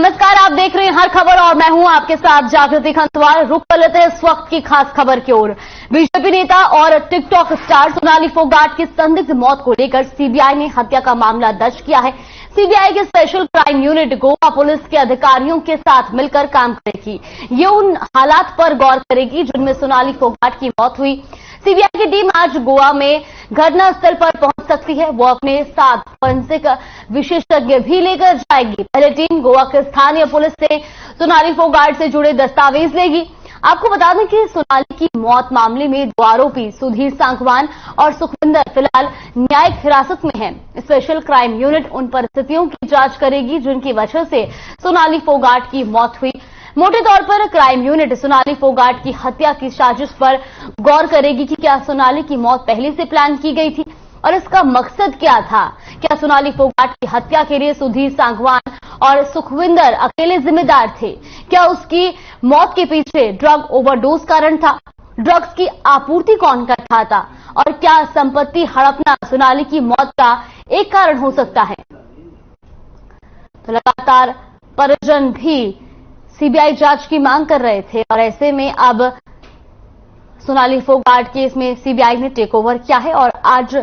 नमस्कार, आप देख रहे हैं हर खबर और मैं हूं आपके साथ जागृति खंतवाल। रुक कर लेते हैं इस वक्त की खास खबर की ओर। बीजेपी नेता और टिकटॉक स्टार सोनाली फोगाट की संदिग्ध मौत को लेकर सीबीआई ने हत्या का मामला दर्ज किया है। सीबीआई की special crime unit Goa police के अधिकारियों के साथ मिलकर काम करेगी। ये उन हालात पर गौर करेगी जिनमें सोनाली फोगाट की मौत हुई। सीबीआई की टीम आज गोवा में घटनास्थल पर पहुंच सकती है। वो अपने साथ फोरेंसिक विशेषज्ञ भी लेकर जाएगी। पहले टीम गोवा के स्थानीय पुलिस से सोनाली फोगाट से जुड़े दस्तावेज लेगी। आपको बता दें कि सोनाली की मौत मामले में दो आरोपी सुधीर सांगवान और सुखविंदर फिलहाल न्यायिक हिरासत में हैं। स्पेशल क्राइम यूनिट उन परिस्थितियों की जांच करेगी जिनकी वजह से सोनाली फोगाट की मौत हुई। मोटे तौर पर क्राइम यूनिट सोनाली फोगाट की हत्या की साजिश पर गौर करेगी कि क्या सोनाली की मौत पहले से प्लान की गई थी और इसका मकसद क्या था। क्या सोनाली फोगाट की हत्या के लिए सुधीर सांगवान और सुखविंदर अकेले जिम्मेदार थे। क्या उसकी मौत के पीछे ड्रग ओवरडोज कारण था। ड्रग्स की आपूर्ति कौन कर रहा था और क्या संपत्ति हड़पना सोनाली की मौत का एक कारण हो सकता है। तो लगातार परिजन भी सीबीआई जांच की मांग कर रहे थे और ऐसे में अब सोनाली फोगाट केस में सीबीआई ने टेक ओवर किया है और आज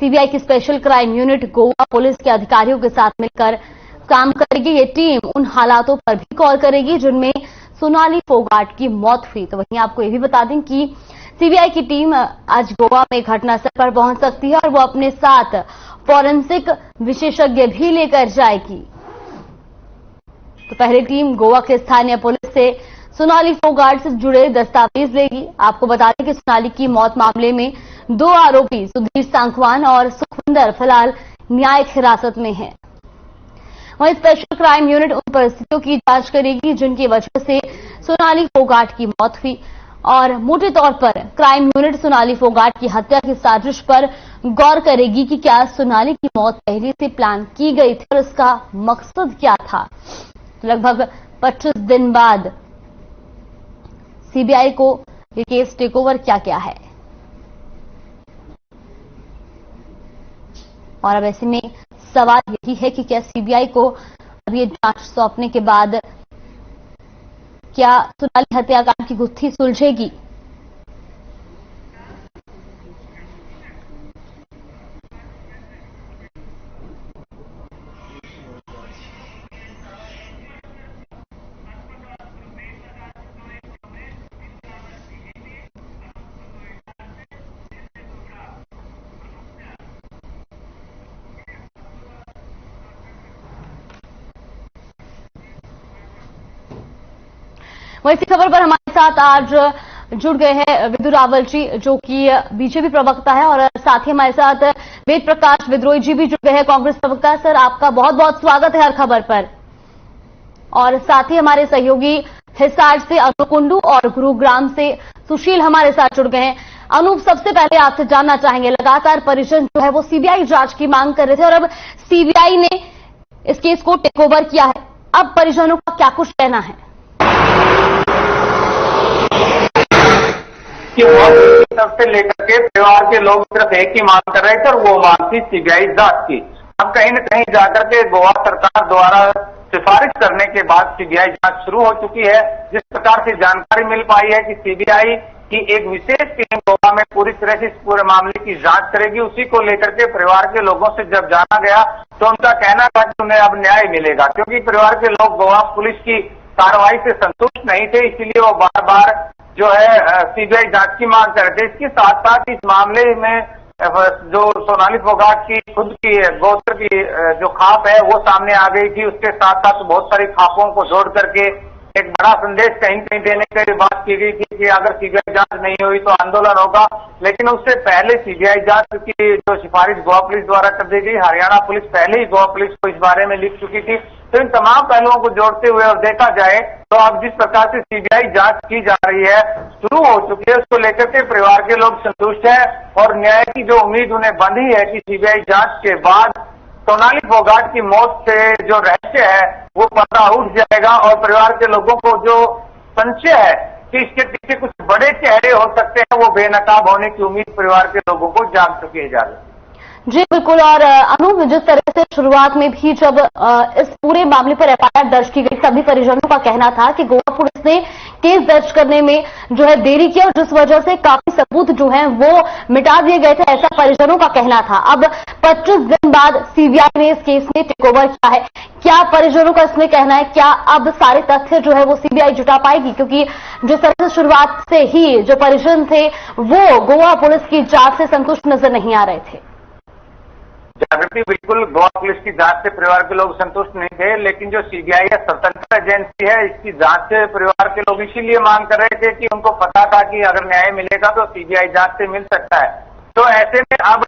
सीबीआई की special crime unit Goa police के अधिकारियों के साथ मिलकर काम करेगी। ये टीम उन हालातों पर भी गौर करेगी जिनमें सोनाली फोगाट की मौत हुई। तो वहीं आपको ये भी बता दें कि सीबीआई की टीम आज गोवा में घटनास्थल पर पहुंच सकती है और वो अपने साथ फोरेंसिक विशेषज्ञ भी लेकर जाएगी। तो पहले टीम गोवा के स्थानीय पुलिस से सोनाली फोगाट से जुड़े दस्तावेज लेगी। आपको बता दें कि सोनाली की मौत मामले में दो आरोपी सुधीर सांगवान और सुखविंदर फिलहाल न्यायिक हिरासत में हैं। वहीं स्पेशल क्राइम यूनिट उन परिस्थितियों की जांच करेगी जिनकी वजह से सोनाली फोगाट की मौत हुई और मोटे तौर पर क्राइम यूनिट सोनाली फोगाट की हत्या की साजिश पर गौर करेगी कि क्या सोनाली की मौत पहले से प्लान की गई थी और इसका मकसद क्या था। लगभग 25 दिन बाद सीबीआई को ये केस टेक ओवर क्या क्या है और अब ऐसे में सवाल यही है कि क्या सीबीआई को अब ये जांच सौंपने के बाद क्या सोनाली हत्याकांड की गुत्थी सुलझेगी। वैसी खबर पर हमारे साथ आज जुड़ गए हैं विदु रावल जी जो कि बीजेपी प्रवक्ता है और साथ ही हमारे साथ वेद प्रकाश विद्रोही जी भी जुड़ गए हैं कांग्रेस प्रवक्ता। सर, आपका बहुत बहुत स्वागत है हर खबर पर। और साथ ही हमारे सहयोगी हिसार से अनूप कुंडू और गुरुग्राम से सुशील हमारे साथ जुड़ गए हैं। अनूप, सबसे पहले आपसे जानना चाहेंगे, लगातार परिजन जो है वो सीबीआई जांच की मांग कर रहे थे और अब सीबीआई ने इस केस को टेक ओवर किया है। अब परिजनों का क्या कुछ कहना है। कि तरफ से लेकर के परिवार के लोग सिर्फ एक ही मांग कर रहे थे और वो मांग थी सीबीआई जांच की। अब कहीं न कहीं जाकर के गोवा सरकार द्वारा सिफारिश करने के बाद सीबीआई जांच शुरू हो चुकी है। जिस प्रकार से जानकारी मिल पाई है कि सीबीआई की एक विशेष टीम गोवा में पूरी तरह से इस पूरे मामले की जांच करेगी, उसी को लेकर के परिवार के लोगों से जब जाना गया तो उनका कहना था कि उन्हें अब न्याय मिलेगा, क्योंकि परिवार के लोग गोवा पुलिस की कार्रवाई से संतुष्ट नहीं थे, इसीलिए वो बार बार जो है सीबीआई जांच की मांग कर रहे थे। इसके साथ साथ इस मामले में जो सोनाली फोगाट की खुद की गोत्र की जो खाप है वो सामने आ गई थी। उसके साथ साथ बहुत सारी खापों को जोड़ करके एक बड़ा संदेश कहीं कहीं देने की बात की गई थी कि अगर सीबीआई जांच नहीं हुई तो आंदोलन होगा। लेकिन उससे पहले सीबीआई जांच की जो सिफारिश गोवा पुलिस द्वारा कर दी गई, हरियाणा पुलिस पहले ही गोवा पुलिस को इस बारे में लिख चुकी थी। तो इन तमाम पहलुओं को जोड़ते हुए और देखा जाए तो अब जिस प्रकार से सीबीआई जांच की जा रही है, शुरू हो चुकी है, उसको लेकर के परिवार के लोग संतुष्ट हैं और न्याय की जो उम्मीद उन्हें बंधी है कि सीबीआई जांच के बाद सोनाली फोगाट की मौत से जो रहस्य है वो पर्दा उठ जाएगा और परिवार के लोगों को जो संशय है कि इसके पीछे कुछ बड़े चेहरे हो सकते हैं वो बेनकाब होने की उम्मीद परिवार के लोगों को जाग चुकी है। जी बिल्कुल। और अनूप, जिस तरह से शुरुआत में भी जब इस पूरे मामले पर एफआईआर दर्ज की गई, सभी परिजनों का कहना था कि गोवा पुलिस ने केस दर्ज करने में जो है देरी किया और जिस वजह से काफी सबूत जो हैं वो मिटा दिए गए थे, ऐसा परिजनों का कहना था। अब 25 दिन बाद सीबीआई ने इस केस में टेक ओवर किया है। क्या परिजनों का इसमें कहना है? क्या अब सारे तथ्य जो है वो सीबीआई जुटा पाएगी? क्योंकि जिस तरह से शुरुआत से ही जो परिजन थे वो गोवा पुलिस की जांच से संतुष्ट नजर नहीं आ रहे थे। जागृति, बिल्कुल गोवा पुलिस की जांच से परिवार के लोग संतुष्ट नहीं थे, लेकिन जो सीबीआई है स्वतंत्र एजेंसी है, इसकी जांच से परिवार के लोग इसीलिए मांग कर रहे थे कि उनको पता था कि अगर न्याय मिलेगा तो सीबीआई जांच से मिल सकता है। तो ऐसे में अब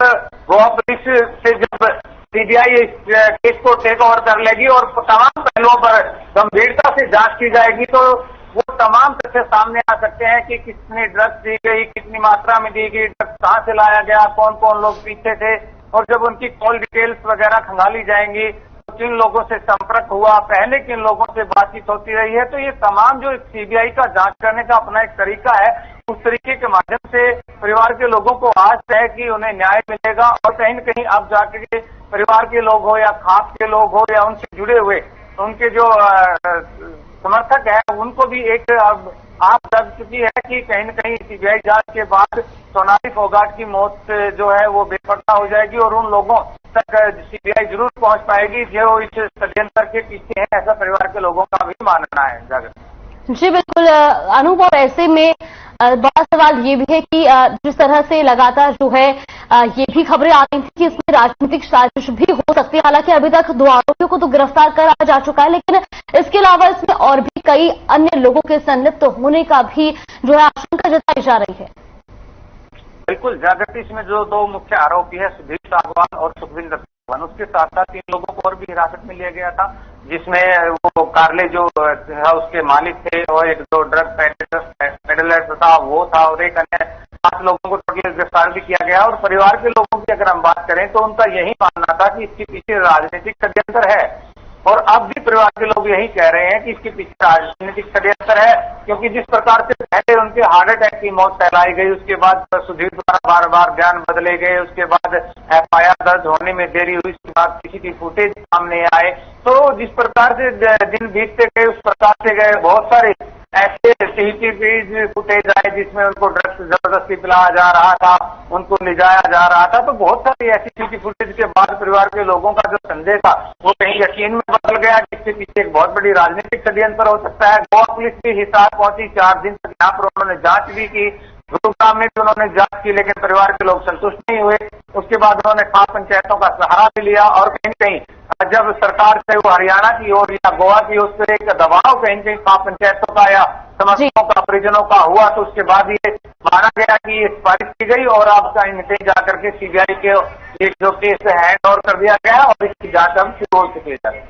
गोवा पुलिस से जब सीबीआई इस केस को टेक ओवर कर लेगी और तमाम पहलुओं पर गंभीरता से जांच की जाएगी तो वो तमाम तथ्य सामने आ सकते हैं कि कितनी ड्रग्स दी गई, कितनी मात्रा में दी गई, ड्रग्स कहां से लाया गया, कौन कौन लोग पीछे थे, और जब उनकी कॉल डिटेल्स वगैरह खंगाली जाएंगी तो किन लोगों से संपर्क हुआ, पहले किन लोगों से बातचीत होती रही है, तो ये तमाम जो सीबीआई का जांच करने का अपना एक तरीका है, उस तरीके के माध्यम से परिवार के लोगों को आस है कि उन्हें न्याय मिलेगा और कहीं न कहीं अब जाकर के परिवार के लोग हो या खास के लोग हो या उनसे जुड़े हुए उनके जो समर्थक है उनको भी एक अब आप लग चुकी है कि कहीं न कहीं सीबीआई जांच के बाद सोनाली फोगाट की मौत जो है वो बेपरवाह हो जाएगी और उन लोगों तक सीबीआई जरूर पहुंच पाएगी जो इस षड्यंत्र के पीछे है, ऐसा परिवार के लोगों का भी मानना है। जागृति जी बिल्कुल अनूप, और ऐसे में बड़ा सवाल ये भी है कि जिस तरह से लगातार जो है ये भी खबरें आ रही थी कि इसमें राजनीतिक साजिश भी हो सकती है। हालांकि अभी तक 2 आरोपियों को तो गिरफ्तार करा जा चुका है, लेकिन इसके अलावा इसमें और भी कई अन्य लोगों के संलिप्त होने का भी जो है आशंका जताई जा रही है। बिल्कुल जागृति, इसमें जो 2 मुख्य आरोपी है सुधीर सागवान और सुखविंदर सागवान, उसके साथ साथ 3 लोगों को और भी हिरासत में लिया गया था, जिसमें वो कार्ले जो है उसके मालिक थे और एक 2 ड्रग पेडलर था वो था और एक अन्य 7 लोगों को टोटल गिरफ्तार भी किया गया। और परिवार के लोगों की अगर हम बात करें तो उनका यही मानना था कि इसके पीछे राजनीतिक षड्यंत्र है और अब भी परिवार के लोग यही कह रहे हैं कि इसके पीछे राजनीतिक षड्यंत्र है, क्योंकि जिस प्रकार से पहले उनके हार्ट अटैक की मौत फैलाई गई, उसके बाद सुधीर द्वारा बार बार बयान बदले गए, उसके बाद एफआईआर दर्ज होने में देरी हुई, उसके बाद सीसीटीवी फुटेज सामने आए, तो जिस प्रकार से दिन बीतते गए उस प्रकार से गए बहुत सारे ऐसे सीसीटीवी फुटेज आए जिसमें उनको ड्रग्स जबरदस्ती पिलाया जा रहा था, उनको ले जाया जा रहा था। तो बहुत सारी ऐसी सीसीटीवी फुटेज के बाद परिवार के लोगों का जो संदेह था वो कहीं यकीन में बदल गया कि इसके पीछे एक बहुत बड़ी राजनीतिक षड्यंत्र हो सकता है। गोवा पुलिस भी हिसार पहुंची, 4 दिन तक यहाँ पर उन्होंने जांच भी की, गुरुग्राम में भी उन्होंने जांच की, लेकिन परिवार के लोग संतुष्ट नहीं हुए। उसके बाद उन्होंने खास पंचायतों का सहारा भी लिया और कहीं कहीं जब सरकार से वो हरियाणा की ओर या गोवा की उस पर एक दबाव कहीं कहीं खास पंचायतों का या समर्थकों का परिजनों का हुआ, तो उसके बाद ये माना गया कि ये सिफारिश की गई और अब कहीं कहीं जाकर के सीबीआई के एक जो केस हैंड ओवर कर दिया गया और इसकी जांच अब शुरू हो चुकी है।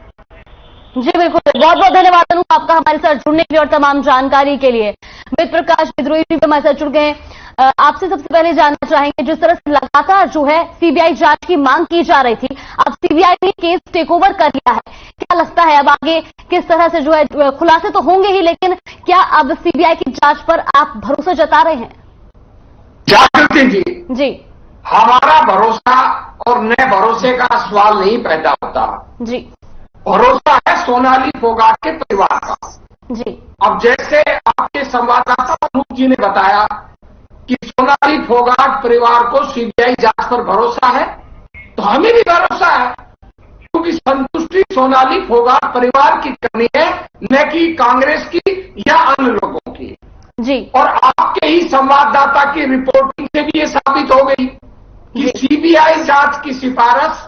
जी बिल्कुल, बहुत बहुत धन्यवाद अनूप आपका हमारे साथ जुड़ने के लिए और तमाम जानकारी के लिए। वेद प्रकाश विद्रोही भी हमारे साथ जुड़ गए। आपसे सबसे पहले जानना चाहेंगे, जिस तरह से लगातार जो है सीबीआई जांच की मांग की जा रही थी, अब सीबीआई ने केस टेक ओवर कर लिया है, क्या लगता है अब आगे किस तरह से जो है खुलासे तो होंगे ही, लेकिन क्या अब सीबीआई की जांच पर आप भरोसा जता रहे हैं? जागृति जी, हमारा भरोसा और नए भरोसे का सवाल नहीं पैदा होता जी, भरोसा है सोनाली फोगाट के परिवार का। जी, अब जैसे आपके संवाददाता अनूप जी ने बताया कि सोनाली फोगाट परिवार को सीबीआई जांच पर भरोसा है, तो हमें भी भरोसा है, क्योंकि संतुष्टि सोनाली फोगाट परिवार की करनी है, न कि कांग्रेस की या अन्य लोगों की। जी, और आपके ही संवाददाता की रिपोर्टिंग से भी ये साबित हो गई कि सीबीआई जांच की सिफारिश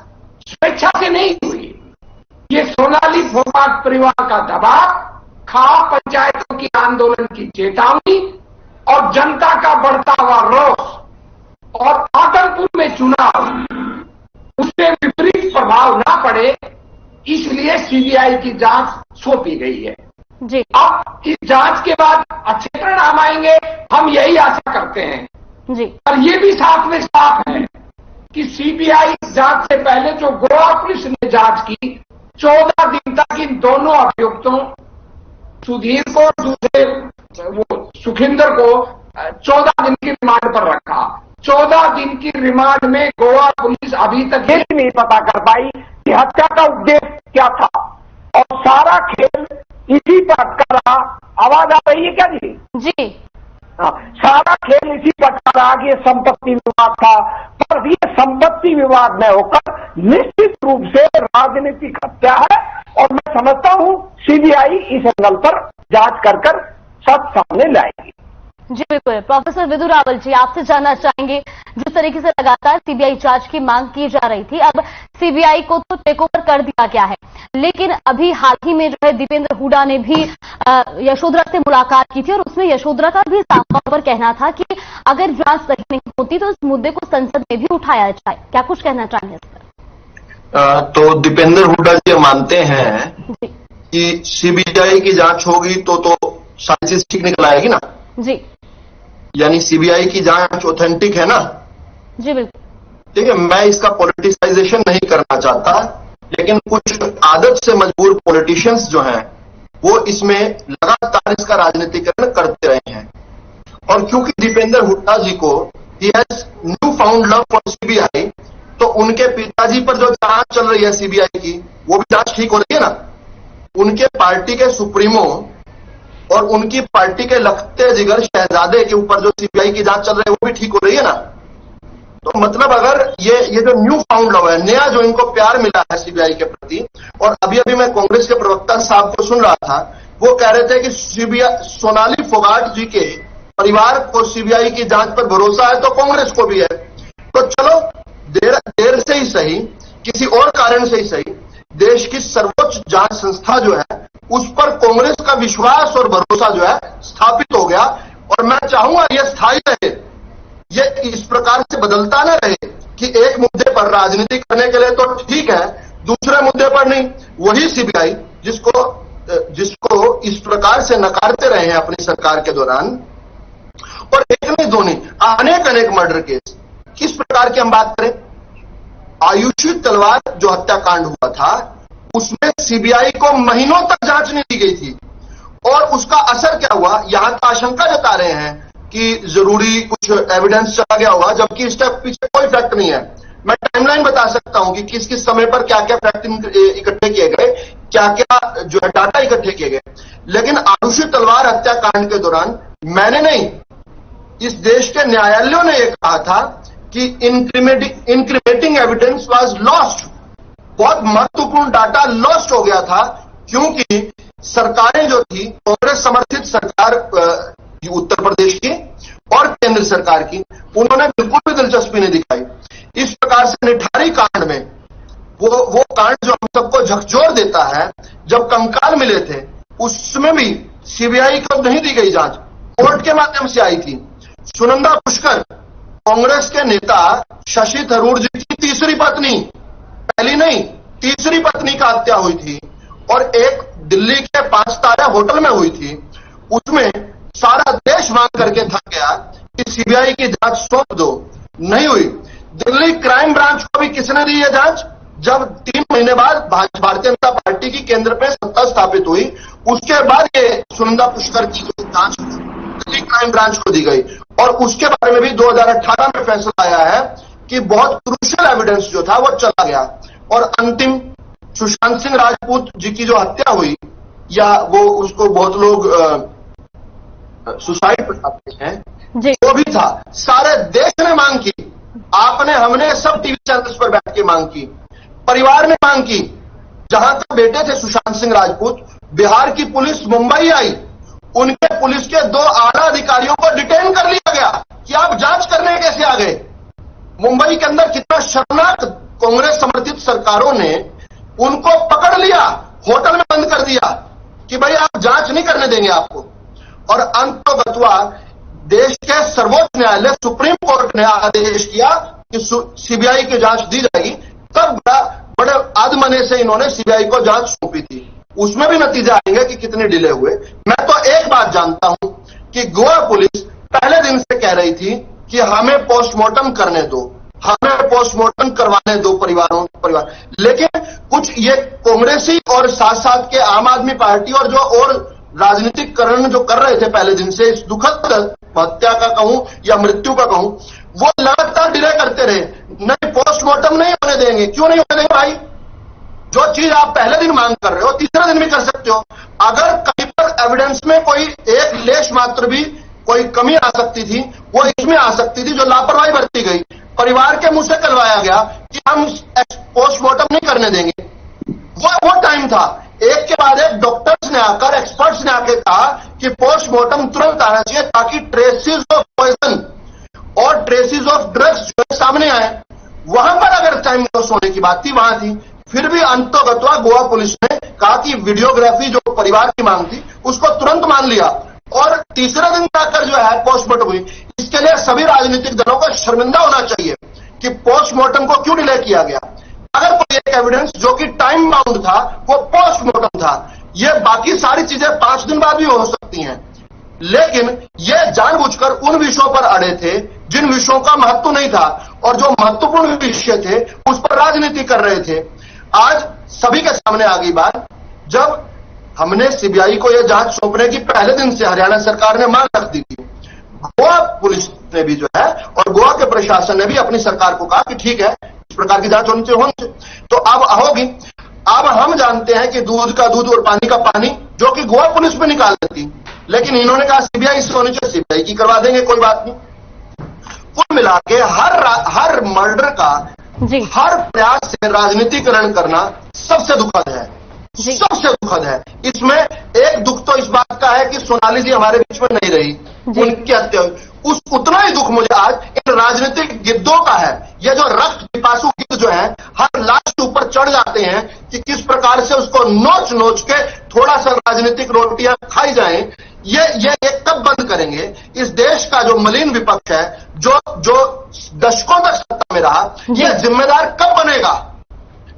स्वेच्छा से नहीं हुई, ये सोनाली फोगाट परिवार का दबाव, खास पंचायतों की आंदोलन की चेतावनी और जनता का बढ़ता हुआ रोष और आतंकपुर में चुनाव, उससे विपरीत प्रभाव ना पड़े, इसलिए सीबीआई की जांच सौंपी गई है। जी, अब इस जांच के बाद अच्छे परिणाम आएंगे, हम यही आशा करते हैं। जी, और ये भी साथ में साफ है कि सीबीआई जांच से पहले जो गोवा पुलिस ने जांच की, 14 दिन तक इन दोनों अभियुक्तों सुधीर को दूसरे वो सुखिंदर को 14 दिन की रिमांड पर रखा। 14 दिन की रिमांड में गोवा पुलिस अभी तक ये नहीं पता कर पाई कि हत्या का उद्देश्य क्या था, और सारा खेल इसी पर अटका रहा। आवाज आ रही है क्या जी? जी हाँ, सारा खेल इसी पर अटका रहा कि ये संपत्ति विवाद था, पर ये संपत्ति विवाद न होकर निश्चित रूप से राजनीतिक हत्या है, और मैं समझता हूं सीबीआई इस एंगल पर जांच कर सच सामने लाएगी। जी बिल्कुल। प्रोफेसर विदु रावल जी, आपसे जानना चाहेंगे, जिस तरीके से लगातार सीबीआई जांच की मांग की जा रही थी, अब सीबीआई को तो टेक ओवर कर दिया गया है, लेकिन अभी हाल ही में जो है दीपेंद्र हुड्डा ने भी यशोधरा से मुलाकात की थी और उसमें यशोधरा का भी साफ तौर पर कहना था कि अगर जांच सही नहीं होती तो इस मुद्दे को संसद में भी उठाया जाए। क्या कुछ कहना चाहेंगे इस पर? तो दीपेंद्र हुड्डा जी मानते हैं कि सीबीआई की जांच होगी तो सारी चीज ठीक निकल आएगी ना जी, यानी सीबीआई की जांच ऑथेंटिक है ना? जी बिल्कुल। ठीक है, मैं इसका पॉलिटिसाइजेशन नहीं करना चाहता, लेकिन कुछ आदत से मजबूर पॉलिटिशियंस जो हैं वो इसमें लगातार इसका राजनीतिकरण करते रहे हैं। और क्योंकि दीपेंद्र हुड्डा जी को he has new found love for CBI, तो उनके पिताजी पर जो जांच चल रही है सीबीआई की, वो भी जांच ठीक हो रही है ना? उनके पार्टी के सुप्रीमो और उनकी पार्टी के लखते जिगर शहजादे के ऊपर जो सीबीआई की जांच चल रही है वो भी ठीक हो रही है ना? तो मतलब अगर ये जो न्यू फाउंड लव है, नया जो इनको प्यार मिला है सीबीआई के प्रति, और अभी मैं कांग्रेस के प्रवक्ता साहब को सुन रहा था, वो कह रहे थे कि सीबीआई सोनाली फोगाट जी के परिवार को सीबीआई की जांच पर भरोसा है तो कांग्रेस को भी है। तो चलो देर से ही सही, किसी और कारण से ही सही, देश की सर्वोच्च जांच संस्था जो है उस पर कांग्रेस का विश्वास और भरोसा जो है स्थापित हो गया। और मैं चाहूंगा ये स्थायी रहे, ये इस प्रकार से बदलता ना रहे कि एक मुद्दे पर राजनीति करने के लिए तो ठीक है, दूसरे मुद्दे पर नहीं। वही सीबीआई जिसको इस प्रकार से नकारते रहे हैं अपनी सरकार के दौरान, और एक नहीं दो नहीं, अनेक मर्डर केस। किस प्रकार की हम बात करें, आयुषी तलवार जो हत्याकांड हुआ था उसमें सीबीआई को महीनों तक जांच नहीं दी गई थी, और उसका असर क्या हुआ, यहां तो आशंका जता रहे हैं कि जरूरी कुछ एविडेंस चला गया होगा, जबकि इसके पीछे कोई फैक्ट नहीं है। मैं टाइमलाइन बता सकता हूं कि किस किस समय पर क्या क्या फैक्ट इकट्ठे किए गए, क्या क्या जो है डाटा इकट्ठे किए गए। लेकिन आयुषी तलवार हत्याकांड के दौरान मैंने नहीं, इस देश के न्यायालयों ने यह कहा था कि इंक्रिमेटिंग एविडेंस वाज लॉस्ट, बहुत महत्वपूर्ण डाटा लॉस्ट हो गया था, क्योंकि सरकारें जो थी, कांग्रेस समर्थित सरकार उत्तर प्रदेश की और केंद्र सरकार की, उन्होंने बिल्कुल भी दिलचस्पी नहीं दिखाई। इस प्रकार से निठारी कांड में वो कांड जो हम सबको झकझोर देता है, जब कंकाल मिले थे उसमें भी सीबीआई को नहीं दी गई जांच, कोर्ट के माध्यम से आई थी। सुनंदा पुष्कर, कांग्रेस के नेता शशि थरूर जी की तीसरी पत्नी, पहली नहीं तीसरी पत्नी का हत्या हुई थी, और एक दिल्ली के 5 तारा होटल में हुई थी। उसमें सारा देश मांग करके थक गया कि सीबीआई की जांच सौंप दो, नहीं हुई। दिल्ली क्राइम ब्रांच को भी किसने दी यह जांच, जब 3 महीने बाद भारतीय जनता पार्टी की केंद्र पे सत्ता स्थापित हुई, उसके बाद ये सुनंदा पुष्कर की जांच दिल्ली क्राइम ब्रांच को दी गई। और उसके बारे में भी 2018 में फैसला आया है कि बहुत क्रूशियल एविडेंस जो था वो चला गया। और अंतिम सुशांत सिंह राजपूत जी की जो हत्या हुई, या वो उसको बहुत लोग सुसाइड बताते हैं, वो भी था। सारे देश ने मांग की, आपने हमने सब टीवी चैनल्स पर बैठ के मांग की, परिवार ने मांग की। जहां तक बेटे थे सुशांत सिंह राजपूत, बिहार की पुलिस मुंबई आई, उनके पुलिस के 2 आला अधिकारियों को डिटेन कर लिया गया कि आप जांच करने कैसे आ गए। मुंबई के अंदर कितना शर्मनाक, कांग्रेस समर्थित सरकारों ने उनको पकड़ लिया, होटल में बंद कर दिया कि भाई आप जांच नहीं करने देंगे आपको। और अंततोगत्वा देश के सर्वोच्च न्यायालय सुप्रीम कोर्ट ने आदेश किया कि सीबीआई की जांच दी जाएगी, तब बड़े आदमने से इन्होंने सीबीआई को जांच सौंपी थी। उसमें भी नतीजा आएंगे कि कितने डिले हुए। मैं तो एक बात जानता हूं कि गोवा पुलिस पहले दिन से कह रही थी कि हमें पोस्टमार्टम करने दो, हमें पोस्टमार्टम करवाने दो परिवार। लेकिन कुछ ये कांग्रेसी और साथ साथ के आम आदमी पार्टी और जो और राजनीतिक करण जो कर रहे थे पहले दिन से, इस दुखद हत्या का कहूं या मृत्यु का कहूं, वो लगातार डिले करते रहे, नहीं पोस्टमार्टम नहीं होने देंगे। क्यों नहीं होने देंगे भाई? जो चीज आप पहले दिन मांग कर रहे हो तीसरे दिन भी कर सकते हो। अगर कहीं पर एविडेंस में कोई एक लेश मात्र भी कोई कमी आ सकती थी, वो इसमें आ सकती थी जो लापरवाही बरती गई। परिवार के मुंह से करवाया गया कि हम पोस्टमार्टम नहीं करने देंगे। वो टाइम था। एक के बाद एक डॉक्टर्स ने आकर, एक्सपर्ट्स ने आकर कहा कि पोस्टमार्टम तुरंत आना चाहिए ताकि ट्रेसेस ऑफ पॉइजन और ट्रेसेस ऑफ ड्रग्स जो सामने आए। वहां पर अगर टाइम लॉस होने की बात थी, वहां थी। फिर भी अंततः गोवा पुलिस ने कहा कि वीडियोग्राफी जो परिवार की मांग थी उसको तुरंत मान लिया और तीसरे दिन जाकर जो है पोस्टमार्टम हुई। इसके लिए सभी राजनीतिक दलों को शर्मिंदा होना चाहिए कि पोस्टमार्टम को क्यों डिले किया गया। अगर कोई एक एविडेंस जो कि टाइम बाउंड था वो पोस्टमार्टम था। ये बाकी सारी चीजें 5 दिन बाद भी हो सकती हैं, लेकिन ये जानबूझकर उन विषयों पर अड़े थे जिन विषयों का महत्व नहीं था और जो महत्वपूर्ण विषय थे उस पर राजनीति कर रहे थे। आज सभी के सामने आ गई बात, जब हमने सीबीआई को यह जांच सौंपने की पहले दिन से हरियाणा सरकार ने मांग रख दी थी। गोवा पुलिस ने भी जो है और गोवा के प्रशासन ने भी अपनी सरकार को कहा कि ठीक है, इस प्रकार की जांच होनी चाहिए, तो अब होगी। अब हम जानते हैं कि दूध का दूध और पानी का पानी, जो कि गोवा पुलिस में निकाल देती, लेकिन इन्होंने कहा सीबीआई से होनी चाहिए, सीबीआई की करवा देंगे, कोई बात नहीं। कुल मिला के हर मर्डर का हर प्रयास से राजनीतिकरण करना सबसे दुखद है, सबसे दुखद है। इसमें एक दुख तो इस बात का है कि सोनाली जी हमारे बीच में नहीं रही, उनकी हत्या हुई। उतना ही दुख मुझे आज इन राजनीतिक गिद्धों का है। ये जो रक्त पिपासु गिद्ध जो है हर लाश के ऊपर चढ़ जाते हैं कि किस प्रकार से उसको नोच नोच के थोड़ा सा राजनीतिक रोटियां खाई जाएं। ये कब बंद करेंगे? इस देश का जो मलिन विपक्ष है, जो दशकों तक सत्ता में रहा, ये जिम्मेदार कब बनेगा?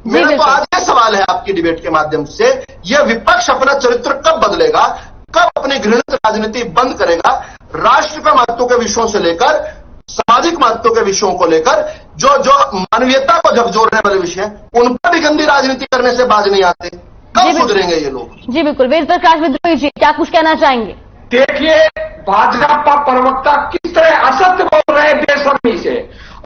मेरा तो आज ये सवाल है आपकी डिबेट के माध्यम से, यह विपक्ष अपना चरित्र कब बदलेगा, कब अपनी घृणित राजनीति बंद करेगा? राष्ट्र का महत्व के विषयों से लेकर सामाजिक महत्व के विषयों को लेकर जो मानवीयता को झकझोरने वाले विषय, उन पर भी गंदी राजनीति करने से बाज नहीं आते। कब सुधरेंगे ये लोग? जी बिल्कुल। वेद प्रकाश विद्रोही जी, क्या कुछ कहना चाहेंगे? देखिए, भाजपा प्रवक्ता किस तरह असत्य बोल रहे हैं बेशर्मी से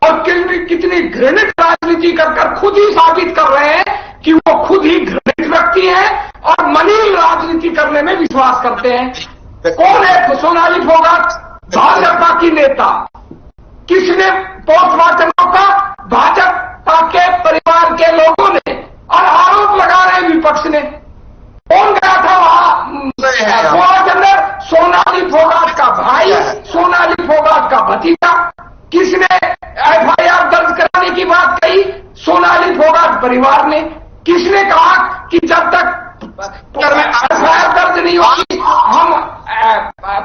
और कितनी घृणित राजनीति कर खुद ही साबित कर रहे हैं कि वो खुद ही घृणित व्यक्ति हैं और मलिन राजनीति करने में विश्वास करते हैं। कौन है सोनाली फोगाट? भाजपा की नेता। किसने पोस्टमार्टम रोका? भाजपा के परिवार के लोगों ने, और आरोप लगा रहे विपक्ष ने। कौन गया था वहां गोवा के अंदर? सोनाली फोगाट का भाई, सोनाली फोगाट का भतीजा। किसने एफआईआर दर्ज कराने की बात कही? सोनाली फोगाट परिवार ने। किसने कहा कि जब तक एफआईआर दर्ज नहीं होगी हम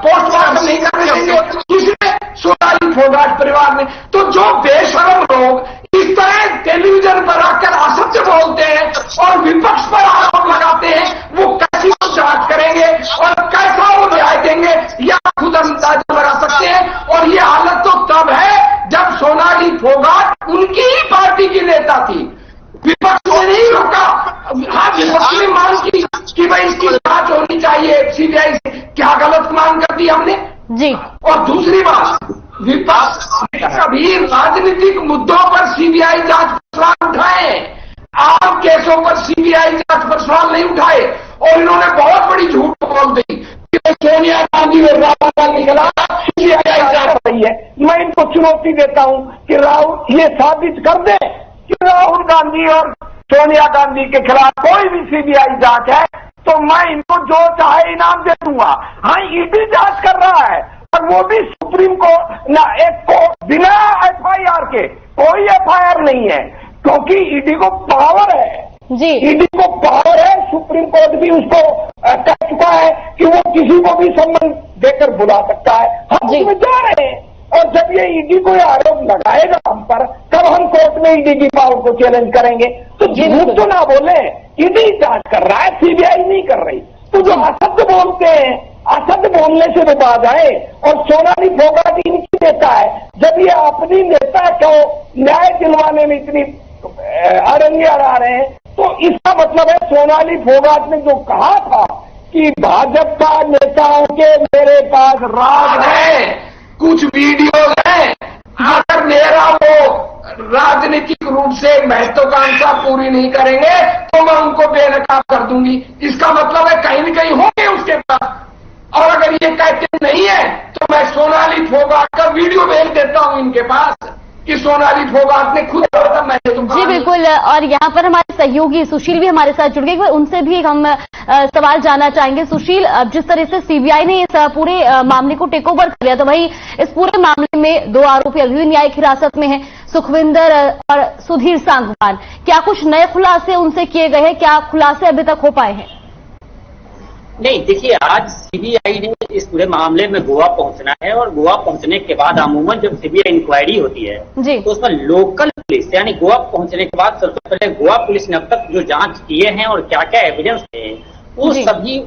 पोस्टमार्टम नहीं करने देंगे? किसने? सोनाली फोगाट परिवार ने। तो जो बेशरम लोग इस तरह टेलीविजन पर आकर असत्य बोलते हैं और विपक्ष पर आरोप लगाते हैं, वो कैसी जांच करेंगे और कैसा वो न्याय देंगे, या खुद अंदाजा लगा सकते हैं। और ये हालत तो तब है जब सोनाली फोगाट उनकी ही पार्टी की नेता थी। विपक्ष ने नहीं रोका। हाँ, विपक्ष ने मांग की कि भाई इसकी जांच होनी चाहिए सीबीआई से। क्या गलत मांग कर दी हमने? जी। और दूसरी बात, विपक्ष कभी राजनीतिक मुद्दों पर सीबीआई जांच पर सवाल उठाए, आम केसों पर सीबीआई जांच पर सवाल नहीं उठाए। और इन्होंने बहुत बड़ी झूठ बोल दी कि सोनिया गांधी और राहुल गांधी के खिलाफ सीबीआई जांच रही है। मैं इनको चुनौती देता हूं कि राहुल ये साबित कर दे कि राहुल गांधी और सोनिया गांधी के खिलाफ कोई भी सीबीआई जांच है, तो मैं इनको जो चाहे इनाम दे दूंगा। हाँ, ईडी जांच कर रहा है और वो भी सुप्रीम को ना, एक को बिना एफआईआर के। कोई एफआईआर नहीं है क्योंकि ईडी को पावर है जी। ईडी को पावर है, सुप्रीम कोर्ट भी उसको कह चुका है कि वो किसी को भी सम्मन देकर बुला सकता है। हम उसमें जा रहे हैं और जब ये ईडी को आरोप लगाएगा हम पर, तब हम कोर्ट में ईडी की पावर को चैलेंज करेंगे। तो झूठ तो ना बोले, ईडी जांच कर रहा है, सीबीआई नहीं कर रही। तो जो असत्य बोलते हैं, असत्य बोलने से तो बात आए। और सोनाली फोगाट इनकी नेता है। जब ये अपनी नेता को न्याय दिलवाने में इतनी अड़ंगे अड़ा रहे हैं, तो इसका मतलब है सोनाली फोगाट ने जो कहा था कि भाजपा नेताओं के मेरे पास राज है, कुछ वीडियो है, अगर राजनीतिक रूप से महत्वाकांक्षा पूरी नहीं करेंगे तो मैं उनको बेनकाब कर दूंगी। इसका मतलब है कहीं न कहीं होंगे उसके पास, और अगर ये कहते नहीं है तो मैं सोनाली फोगाट का वीडियो भेज देता हूं इनके पास कि सोनाली फोगाट ने खुद कहा था मैंने तो। जी बिल्कुल, और यहाँ पर हमारे सहयोगी सुशील भी हमारे साथ जुड़ गए, उनसे भी हम सवाल जानना चाहेंगे। सुशील, जिस तरह से सीबीआई ने इस पूरे मामले को टेक ओवर कर लिया, तो वही इस पूरे मामले में 2 आरोपी अभी भी न्यायिक हिरासत में हैं, सुखविंदर और सुधीर सांगवान। क्या कुछ नए खुलासे उनसे किए गए हैं? क्या खुलासे अभी तक हो पाए हैं? नहीं, देखिए, आज सीबीआई ने इस पूरे मामले में गोवा पहुंचना है, और गोवा पहुंचने के बाद अमूमन जब सीबीआई इंक्वायरी होती है जी, तो उसमें लोकल पुलिस यानी गोवा पहुंचने के बाद सबसे पहले गोवा पुलिस ने अब तक जो जांच किए हैं और क्या क्या एविडेंस है वो सभी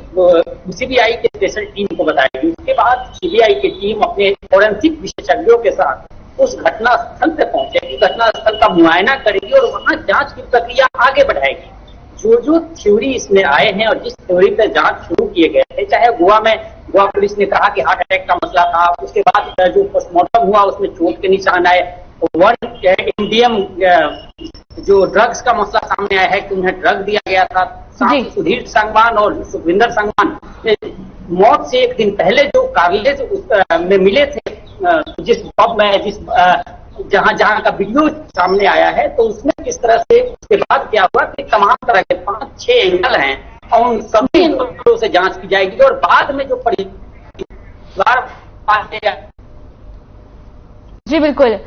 सीबीआई के स्पेशल टीम को बताएगी। उसके बाद सीबीआई की टीम अपने फोरेंसिक विशेषज्ञों के साथ उस घटना स्थल पे पहुंचेगी, घटना स्थल का मुआयना करेगी और वहां जांच की प्रक्रिया आगे बढ़ाएगी। जो थ्योरी इसमें आए हैं और जिस थ्योरी पे जांच शुरू किए गए थे, चाहे गोवा पुलिस ने कहा कि हार्ट अटैक का मसला था, उसके बाद जो पोस्टमार्टम हुआ उसमें चोट के निशान आए, 1 MDM जो ड्रग्स का मसला सामने आया है कि उन्हें ड्रग दिया गया था। सुधीर सांगवान और सुखविंदर सांगवान मौत से एक दिन पहले जो कार्लेज में मिले थे, जिस पब में जहां का वीडियो सामने आया है, तो उसमें किस तरह से उसके बाद क्या हुआ कि तमाम तरह के 5-6 एंगल हैं और उन सभी एंगलों से जांच की जाएगी और बाद में जो परिवार जी बिल्कुल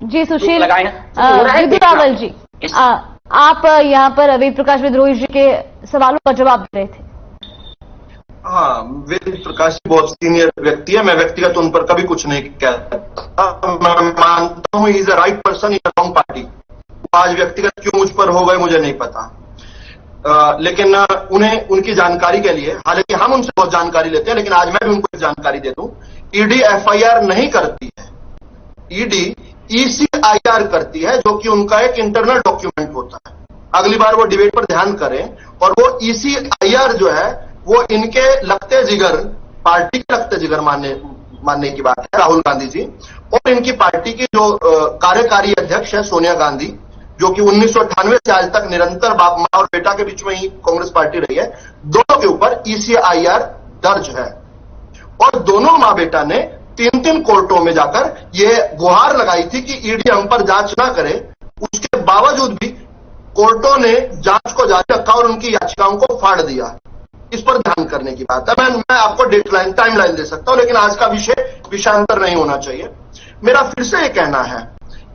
जी सुशील रावल जी, आप यहाँ पर वेद प्रकाश विद्रोही जी के सवालों का जवाब दे रहे थे। हाँ, वेद प्रकाश जी बहुत सीनियर व्यक्ति है, मैं व्यक्तिगत उन पर कभी कुछ नहीं कहता। मैं मानता हूँ is a right person in a wrong party. आज व्यक्तिगत क्यों मुझ पर हो गए मुझे नहीं पता, लेकिन उन्हें उनकी जानकारी के लिए, हालांकि हम उनसे बहुत जानकारी लेते हैं, लेकिन आज मैं भी उनको जानकारी दे दूं। ईडी FIR नहीं करती है, ईडी ECIR करती है, जो कि उनका एक इंटरनल डॉक्यूमेंट होता है। अगली बार वो डिबेट पर ध्यान करें, और वो ECIR जो है वो इनके लगते जिगर, पार्टी के लगते जिगर मानने की बात है, राहुल गांधी जी, और इनकी पार्टी की जो कार्यकारी अध्यक्ष है सोनिया गांधी, जो कि 1998 से आज तक निरंतर बाप मां और बेटा के बीच में ही कांग्रेस पार्टी रही है, दोनों के ऊपर ECIR दर्ज है। और दोनों मां बेटा ने 3 कोर्टों में जाकर यह गुहार लगाई थी कि ईडी हम पर जांच ना करे। उसके बावजूद भी कोर्टों ने जांच को जारी रखा और उनकी याचिकाओं को फाड़ दिया। इस पर ध्यान करने की बात है। मैं आपको टाइमलाइन दे सकता हूं, लेकिन आज का विषयांतर नहीं होना चाहिए। मेरा फिर से ये कहना है,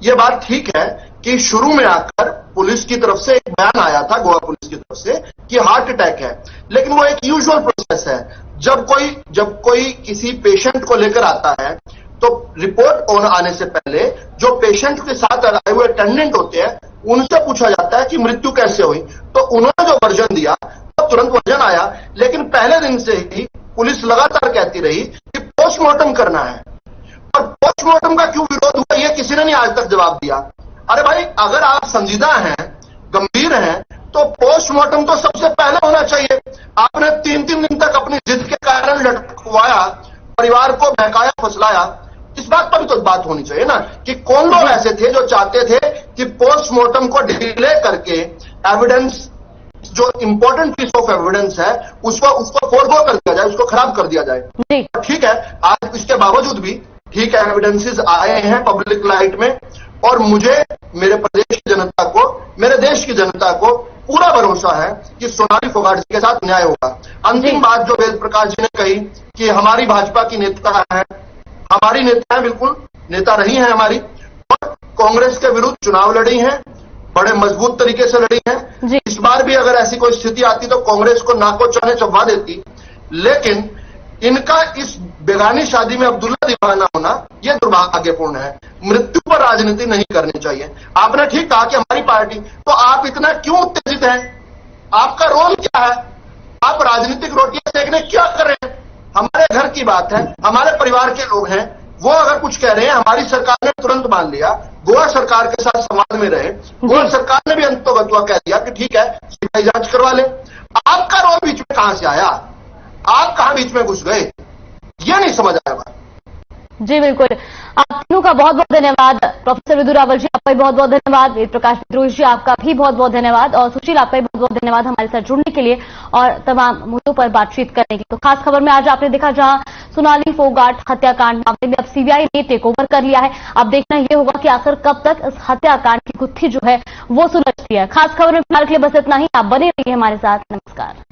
ये बात ठीक है कि शुरू में आकर पुलिस की तरफ से एक बयान आया था, गोवा पुलिस की तरफ से, कि हार्ट अटैक है, लेकिन वो एक यूजुअल प्रोसेस है। जब कोई किसी पेशेंट को लेकर आता है तो रिपोर्ट ऑन आने से पहले जो पेशेंट के साथ आए हुए अटेंडेंट होते हैं उनसे पूछा जाता है कि मृत्यु कैसे हुई। तो उन्होंने जो वर्जन दिया तो तुरंत वर्जन आया, लेकिन पहले दिन से ही पुलिस लगातार कहती रही कि पोस्टमार्टम करना है। और पोस्टमार्टम का क्यों विरोध हुआ, ये किसी ने नहीं आज तक जवाब दिया। अरे भाई, अगर आप संजीदा हैं, गंभीर हैं, तो पोस्टमार्टम तो सबसे पहले होना चाहिए। आपने 3 दिन तक अपनी जिद के कारण लटकवाया, परिवार को बहकाया, फुसलाया। इस बात पर भी तो बात होनी चाहिए ना कि कौन लोग ऐसे थे जो चाहते थे कि पोस्टमार्टम को डिले करके एविडेंस, जो इंपॉर्टेंट पीस ऑफ एविडेंस है, उसको फोरगो कर दिया जाए, उसको खराब कर दिया जाए। ठीक है, आज इसके बावजूद भी ठीक है एविडेंसेस आए हैं पब्लिक लाइट में, और मुझे, मेरे प्रदेश की जनता को, मेरे देश की जनता को पूरा भरोसा है कि सोनाली फोगाट जी के साथ न्याय होगा। अंतिम बात जो वेद प्रकाश जी ने कही कि हमारी भाजपा की नेता है, हमारी नेता है, बिल्कुल नेता रही है हमारी, और कांग्रेस के विरुद्ध चुनाव लड़ी है, बड़े मजबूत तरीके से लड़ी है। इस बार भी अगर ऐसी कोई स्थिति आती तो कांग्रेस को नाको चौने चबा देती, लेकिन इनका इस बेगानी शादी में अब्दुल्ला दीवाना होना यह दुर्भाग्यपूर्ण है। मृत्यु पर राजनीति नहीं करनी चाहिए। आपने ठीक कहा कि हमारी पार्टी, तो आप इतना क्यों उत्तेजित हैं? आपका रोल क्या है? आप राजनीतिक रोटियां सेकने क्या कर रहे हैं? हमारे घर की बात है, हमारे परिवार के लोग हैं, वो अगर कुछ कह रहे हैं, हमारी सरकार ने तुरंत मान लिया, गोवा सरकार के साथ संवाद में रहे, गोवा सरकार ने भी अंतोगत्वा कह दिया कि ठीक है सीबीआई जांच करवा ले। आपका रोल बीच में कहां से आया? आप कहां बीच में घुस गए? ये नहीं समझ आया बात। जी बिल्कुल, आप तीनों का बहुत बहुत धन्यवाद। प्रोफेसर विदु रावल जी, आपका भी बहुत बहुत धन्यवाद। वेद प्रकाश विद्रोही जी, आपका भी बहुत बहुत धन्यवाद। और सुशील, आपका भी बहुत बहुत धन्यवाद हमारे साथ जुड़ने के लिए और तमाम मुद्दों पर बातचीत करने के लिए। तो खास खबर में आज आपने देखा जहां सोनाली फोगाट हत्याकांड मामले में अब सीबीआई ने टेक ओवर कर लिया है। अब देखना यह होगा कि आखिर कब तक इस हत्याकांड की गुत्थी जो है वो सुलझती है। खास खबर में फिलहाल के लिए बस इतना ही। आप बने रहिए हमारे साथ। नमस्कार।